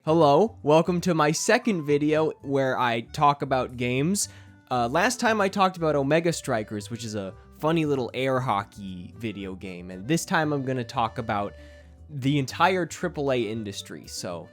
Hello, welcome to my second video where I talk about games. Last time I talked about Omega Strikers, which is a funny little air hockey video game, and this time I'm gonna talk about the entire AAA industry, so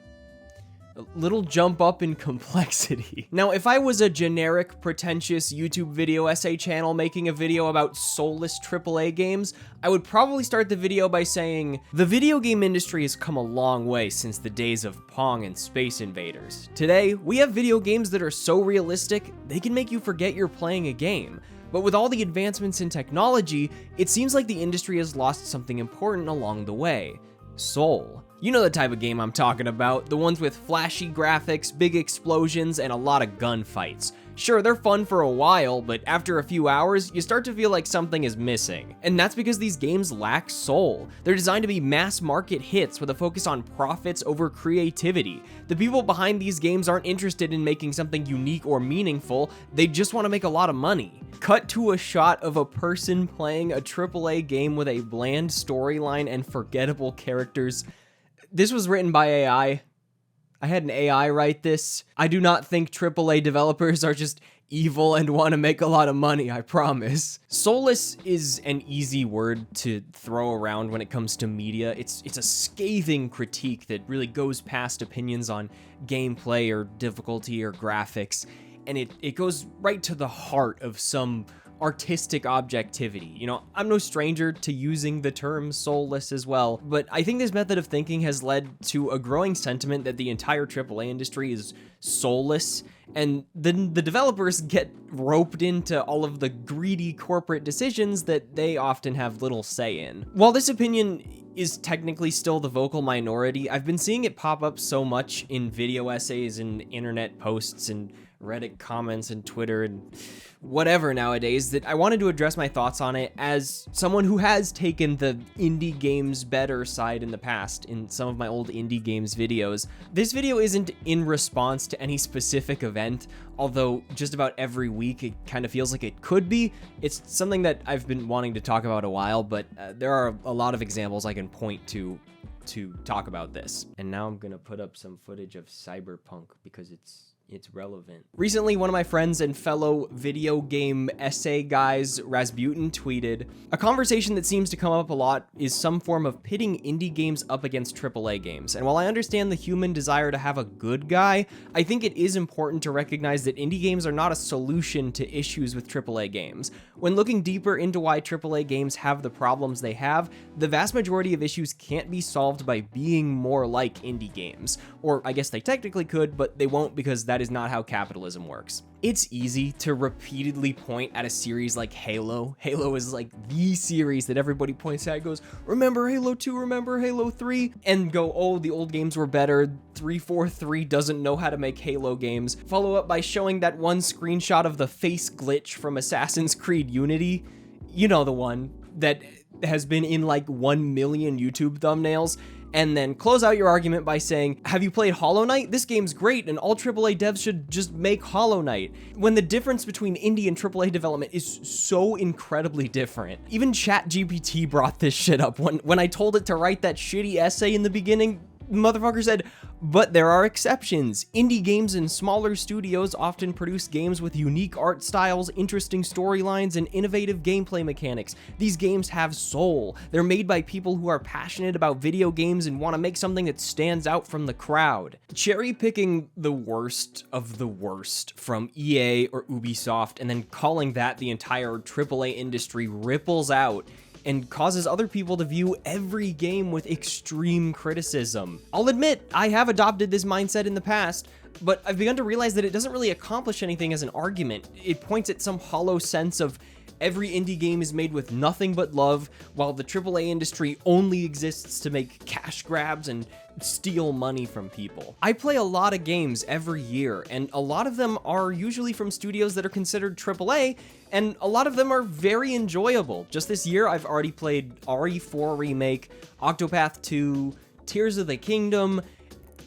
a little jump up in complexity. Now, if I was a generic, pretentious YouTube video essay channel making a video about soulless AAA games, I would probably start the video by saying, the video game industry has come a long way since the days of Pong and Space Invaders. Today, we have video games that are so realistic, they can make you forget you're playing a game. But with all the advancements in technology, it seems like the industry has lost something important along the way: soul. You know the type of game I'm talking about, the ones with flashy graphics, big explosions, and a lot of gunfights. Sure, they're fun for a while, but after a few hours, you start to feel like something is missing. And that's because these games lack soul. They're designed to be mass market hits with a focus on profits over creativity. The people behind these games aren't interested in making something unique or meaningful, they just want to make a lot of money. Cut to a shot of a person playing a AAA game with a bland storyline and forgettable characters. This was written by AI. I had an AI write this. I do not think AAA developers are just evil and want to make a lot of money, I promise. Soulless is an easy word to throw around when it comes to media. It's a scathing critique that really goes past opinions on gameplay or difficulty or graphics, and it goes right to the heart of some artistic objectivity. You know, I'm no stranger to using the term soulless as well, but I think this method of thinking has led to a growing sentiment that the entire AAA industry is soulless, and then the developers get roped into all of the greedy corporate decisions that they often have little say in. While this opinion is technically still the vocal minority, I've been seeing it pop up so much in video essays and internet posts and Reddit comments and Twitter and whatever nowadays that I wanted to address my thoughts on it as someone who has taken the indie games better side in the past in some of my old indie games videos. This video isn't in response to any specific event, although just about every week it kind of feels like it could be. It's something that I've been wanting to talk about a while, but there are a lot of examples I can point to talk about this. And now I'm gonna put up some footage of Cyberpunk because it's relevant. Recently, one of my friends and fellow video game essay guys, Rasputin, tweeted, "A conversation that seems to come up a lot is some form of pitting indie games up against AAA games. And while I understand the human desire to have a good guy, I think it is important to recognize that indie games are not a solution to issues with AAA games. When looking deeper into why AAA games have the problems they have, the vast majority of issues can't be solved by being more like indie games. Or I guess they technically could, but they won't because that is not how capitalism works." It's easy to repeatedly point at a series like Halo. Halo is like the series that everybody points at, goes, remember Halo 2, remember Halo 3, and go, oh, the old games were better, 343 doesn't know how to make Halo games. Follow up by showing that one screenshot of the face glitch from Assassin's Creed Unity. You know, the one that has been in like 1 million YouTube thumbnails. And then close out your argument by saying, have you played Hollow Knight? This game's great, and all AAA devs should just make Hollow Knight. When the difference between indie and AAA development is so incredibly different. Even ChatGPT brought this shit up. When I told it to write that shitty essay in the beginning, motherfucker said, but there are exceptions. Indie games and smaller studios often produce games with unique art styles, interesting storylines, and innovative gameplay mechanics. These games have soul. They're made by people who are passionate about video games and want to make something that stands out from the crowd. Cherry picking the worst of the worst from EA or Ubisoft and then calling that the entire AAA industry ripples out and causes other people to view every game with extreme criticism. I'll admit, I have adopted this mindset in the past, but I've begun to realize that it doesn't really accomplish anything as an argument. It points at some hollow sense of every indie game is made with nothing but love, while the AAA industry only exists to make cash grabs and steal money from people. I play a lot of games every year, and a lot of them are usually from studios that are considered AAA, and a lot of them are very enjoyable. Just this year, I've already played RE4 Remake, Octopath 2, Tears of the Kingdom,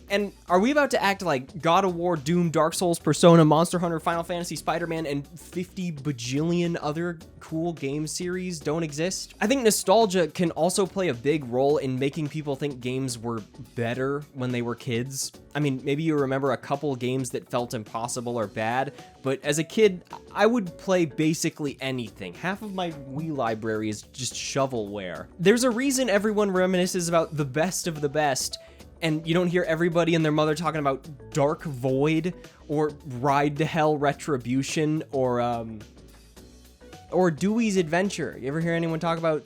And are we about to act like God of War, Doom, Dark Souls, Persona, Monster Hunter, Final Fantasy, Spider-Man, and 50 bajillion other cool game series don't exist? I think nostalgia can also play a big role in making people think games were better when they were kids. I mean, maybe you remember a couple games that felt impossible or bad, but as a kid, I would play basically anything. Half of my Wii library is just shovelware. There's a reason everyone reminisces about the best of the best, and you don't hear everybody and their mother talking about Dark Void or Ride to Hell Retribution or Dewey's Adventure. You ever hear anyone talk about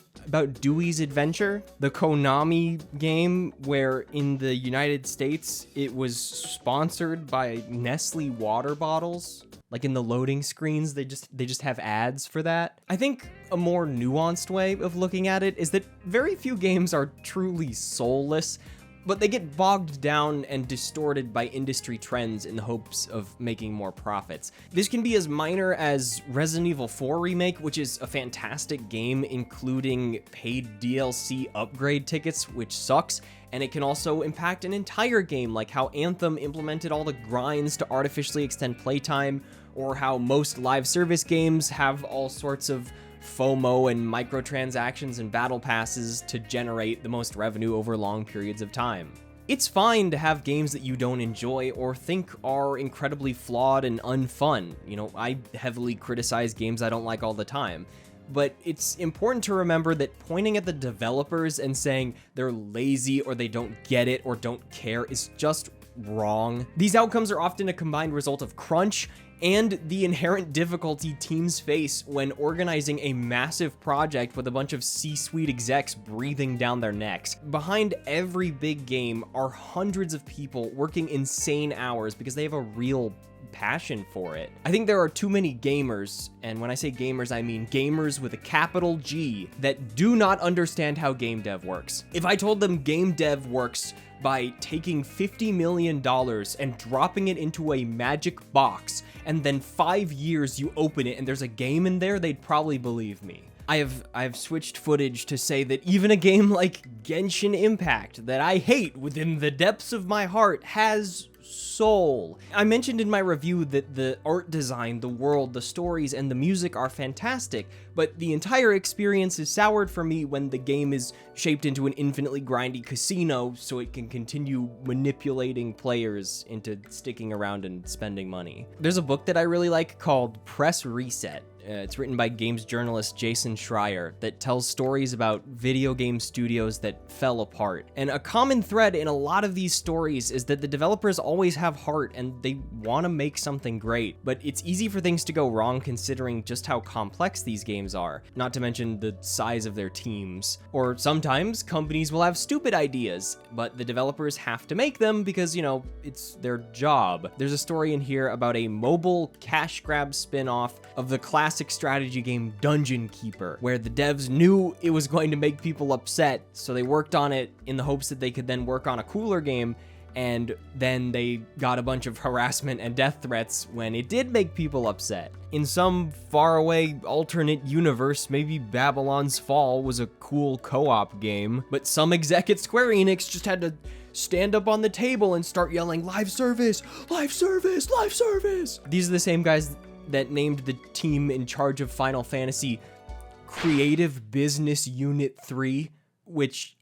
Dewey's Adventure? The Konami game where in the United States it was sponsored by Nestle water bottles. Like in the loading screens, they just have ads for that. I think a more nuanced way of looking at it is that very few games are truly soulless, but they get bogged down and distorted by industry trends in the hopes of making more profits. This can be as minor as Resident Evil 4 Remake, which is a fantastic game, including paid DLC upgrade tickets, which sucks, and it can also impact an entire game, like how Anthem implemented all the grinds to artificially extend playtime, or how most live service games have all sorts of FOMO and microtransactions and battle passes to generate the most revenue over long periods of time. It's fine to have games that you don't enjoy or think are incredibly flawed and unfun. You know, I heavily criticize games I don't like all the time. But it's important to remember that pointing at the developers and saying they're lazy or they don't get it or don't care is just wrong. These outcomes are often a combined result of crunch and the inherent difficulty teams face when organizing a massive project with a bunch of C-suite execs breathing down their necks. Behind every big game are hundreds of people working insane hours because they have a real passion for it. I think there are too many gamers, and when I say gamers, I mean gamers with a capital G, that do not understand how game dev works. If I told them game dev works by taking $50 million and dropping it into a magic box, and then 5 years you open it and there's a game in there, they'd probably believe me. I've switched footage to say that even a game like Genshin Impact, that I hate within the depths of my heart, has soul. I mentioned in my review that the art design, the world, the stories, and the music are fantastic, but the entire experience is soured for me when the game is shaped into an infinitely grindy casino so it can continue manipulating players into sticking around and spending money. There's a book that I really like called Press Reset. It's written by games journalist Jason Schreier that tells stories about video game studios that fell apart. And a common thread in a lot of these stories is that the developers always have heart and they want to make something great, but it's easy for things to go wrong considering just how complex these games are, not to mention the size of their teams. Or sometimes companies will have stupid ideas, but the developers have to make them because, you know, it's their job. There's a story in here about a mobile cash grab spin-off of the classic strategy game Dungeon Keeper, where the devs knew it was going to make people upset, so they worked on it in the hopes that they could then work on a cooler game, and then they got a bunch of harassment and death threats when it did make people upset. In some faraway alternate universe, maybe Babylon's Fall was a cool co-op game, but some exec at Square Enix just had to stand up on the table and start yelling, "Live service! Live service! Live service!" These are the same guys that named the team in charge of Final Fantasy Creative Business Unit 3, which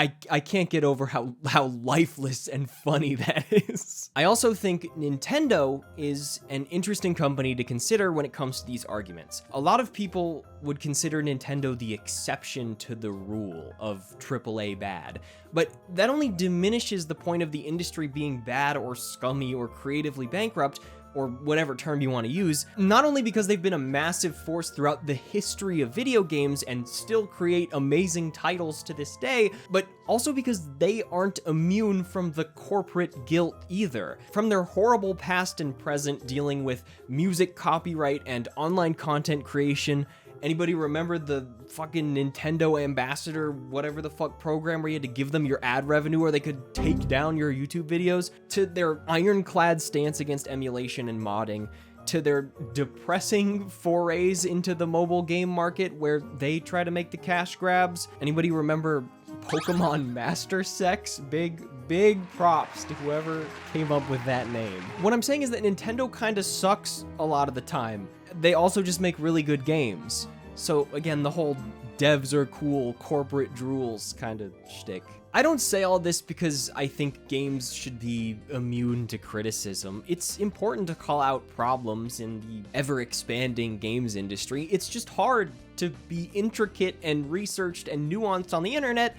I can't get over how lifeless and funny that is. I also think Nintendo is an interesting company to consider when it comes to these arguments. A lot of people would consider Nintendo the exception to the rule of AAA bad, but that only diminishes the point of the industry being bad or scummy or creatively bankrupt, or whatever term you want to use, not only because they've been a massive force throughout the history of video games and still create amazing titles to this day, but also because they aren't immune from the corporate guilt either. From their horrible past and present dealing with music copyright and online content creation. Anybody remember the fucking Nintendo Ambassador, whatever the fuck program where you had to give them your ad revenue or they could take down your YouTube videos? To their ironclad stance against emulation and modding, to their depressing forays into the mobile game market where they try to make the cash grabs. Anybody remember Pokemon Master Sex? Big big props to whoever came up with that name. What I'm saying is that Nintendo kind of sucks a lot of the time. They also just make really good games. So again, the whole devs are cool, corporate drools kind of shtick. I don't say all this because I think games should be immune to criticism. It's important to call out problems in the ever-expanding games industry. It's just hard to be intricate and researched and nuanced on the internet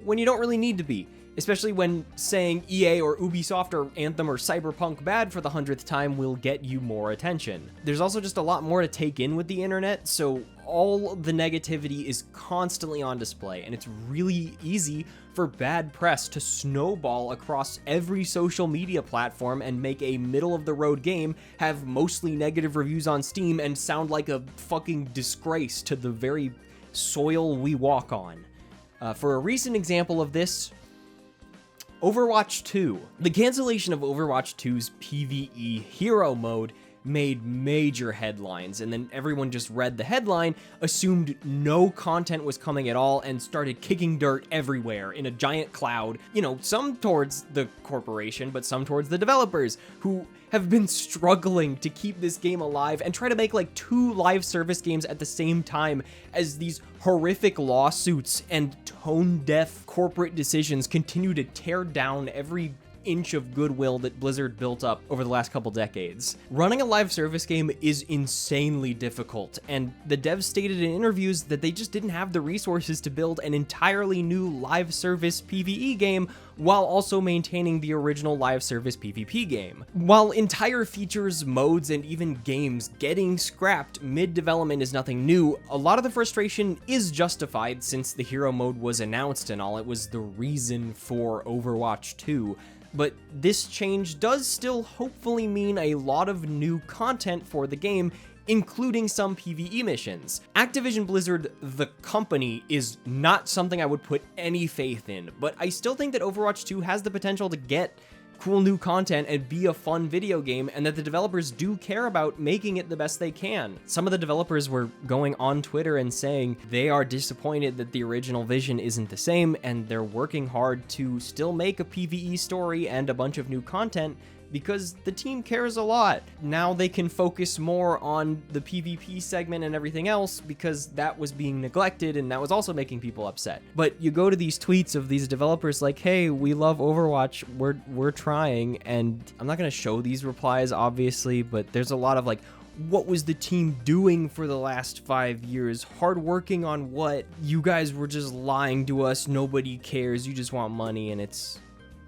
when you don't really need to be. Especially when saying EA or Ubisoft or Anthem or Cyberpunk bad for the 100th time will get you more attention. There's also just a lot more to take in with the internet, so all the negativity is constantly on display, and it's really easy for bad press to snowball across every social media platform and make a middle-of-the-road game have mostly negative reviews on Steam and sound like a fucking disgrace to the very soil we walk on. For a recent example of this, Overwatch 2. The cancellation of Overwatch 2's PvE hero mode made major headlines, and then everyone just read the headline, assumed no content was coming at all, and started kicking dirt everywhere in a giant cloud. You know, some towards the corporation, but some towards the developers, who have been struggling to keep this game alive and try to make like 2 live service games at the same time as these horrific lawsuits and tone-deaf corporate decisions continue to tear down every inch of goodwill that Blizzard built up over the last couple decades. Running a live service game is insanely difficult, and the devs stated in interviews that they just didn't have the resources to build an entirely new live service PvE game while also maintaining the original live service PvP game. While entire features, modes, and even games getting scrapped mid-development is nothing new, a lot of the frustration is justified since the hero mode was announced and all. It was the reason for Overwatch 2. But this change does still hopefully mean a lot of new content for the game, including some PvE missions. Activision Blizzard, the company, is not something I would put any faith in, but I still think that Overwatch 2 has the potential to get cool new content and be a fun video game, and that the developers do care about making it the best they can. Some of the developers were going on Twitter and saying they are disappointed that the original vision isn't the same, and they're working hard to still make a PvE story and a bunch of new content because the team cares a lot. Now they can focus more on the PvP segment and everything else because that was being neglected and that was also making people upset. But you go to these tweets of these developers like, hey, we love Overwatch, we're trying, and I'm not gonna show these replies obviously, but there's a lot of like, what was the team doing for the last 5 years? Hard working on what? You guys were just lying to us, nobody cares, you just want money, and it's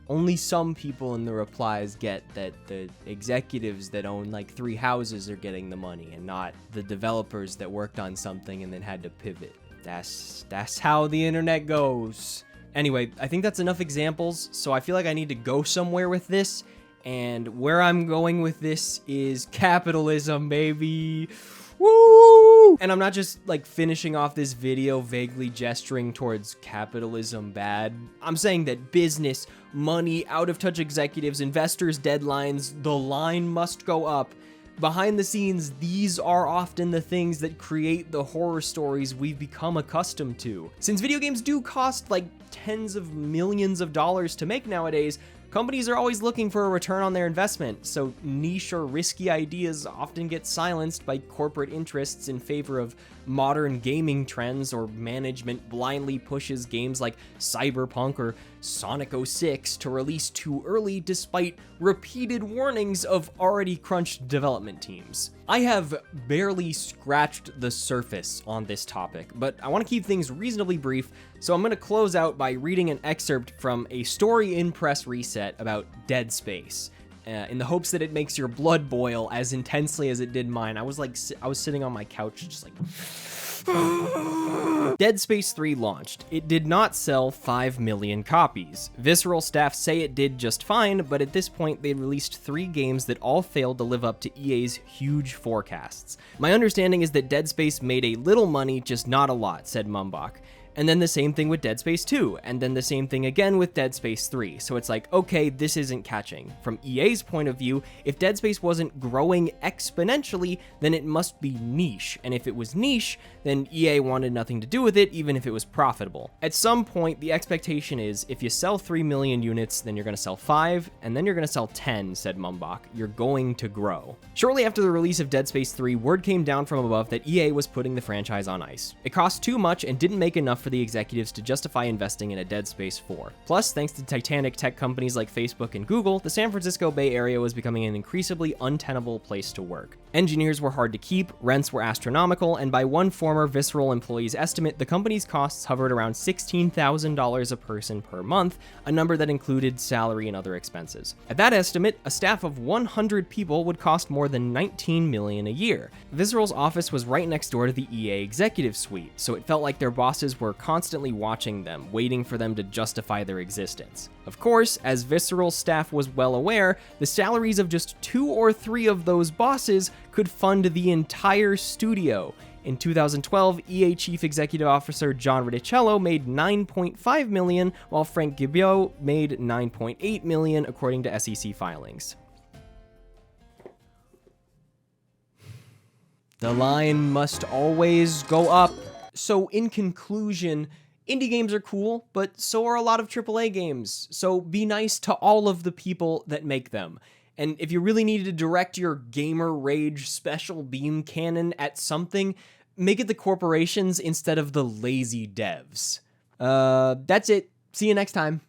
only some people in the replies get that the executives that own like 3 houses are getting the money and not the developers that worked on something and then had to pivot. That's how the internet goes. Anyway, I think that's enough examples, so I feel like I need to go somewhere with this, and where I'm going with this is capitalism, baby. Woo! And I'm not just like finishing off this video vaguely gesturing towards capitalism bad. I'm saying that business, money, out-of-touch executives, investors, deadlines, the line must go up. Behind the scenes, these are often the things that create the horror stories we've become accustomed to. Since video games do cost like tens of millions of dollars to make nowadays, companies are always looking for a return on their investment, so niche or risky ideas often get silenced by corporate interests in favor of modern gaming trends, or management blindly pushes games like Cyberpunk or Sonic 06 to release too early despite repeated warnings of already crunched development teams. I have barely scratched the surface on this topic, but I want to keep things reasonably brief, so I'm going to close out by reading an excerpt from a story in Press Reset about Dead Space, in the hopes that it makes your blood boil as intensely as it did mine. I was sitting on my couch just like... Dead Space 3 launched. It did not sell 5 million copies. Visceral staff say it did just fine, but at this point they released 3 games that all failed to live up to EA's huge forecasts. My understanding is that Dead Space made a little money, just not a lot, said Mumbach. And then the same thing with Dead Space 2, and then the same thing again with Dead Space 3. So it's like, okay, this isn't catching. From EA's point of view, if Dead Space wasn't growing exponentially, then it must be niche. And if it was niche, then EA wanted nothing to do with it, even if it was profitable. At some point, the expectation is if you sell 3 million units, then you're going to sell 5, and then you're going to sell 10, said Mumbach. You're going to grow. Shortly after the release of Dead Space 3, word came down from above that EA was putting the franchise on ice. It cost too much and didn't make enough for the executives to justify investing in a Dead Space 4. Plus, thanks to titanic tech companies like Facebook and Google, the San Francisco Bay Area was becoming an increasingly untenable place to work. Engineers were hard to keep, rents were astronomical, and by one former Visceral employee's estimate, the company's costs hovered around $16,000 a person per month, a number that included salary and other expenses. At that estimate, a staff of 100 people would cost more than $19 million a year. Visceral's office was right next door to the EA executive suite, so it felt like their bosses were constantly watching them, waiting for them to justify their existence. Of course, as Visceral's staff was well aware, the salaries of just 2 or 3 of those bosses could fund the entire studio. In 2012, EA Chief Executive Officer John Riticello made $9.5 million, while Frank Gibeau made $9.8 million, according to SEC filings. The line must always go up. So in conclusion, indie games are cool, but so are a lot of AAA games. So be nice to all of the people that make them. And if you really needed to direct your gamer rage special beam cannon at something, make it the corporations instead of the lazy devs. That's it. See you next time.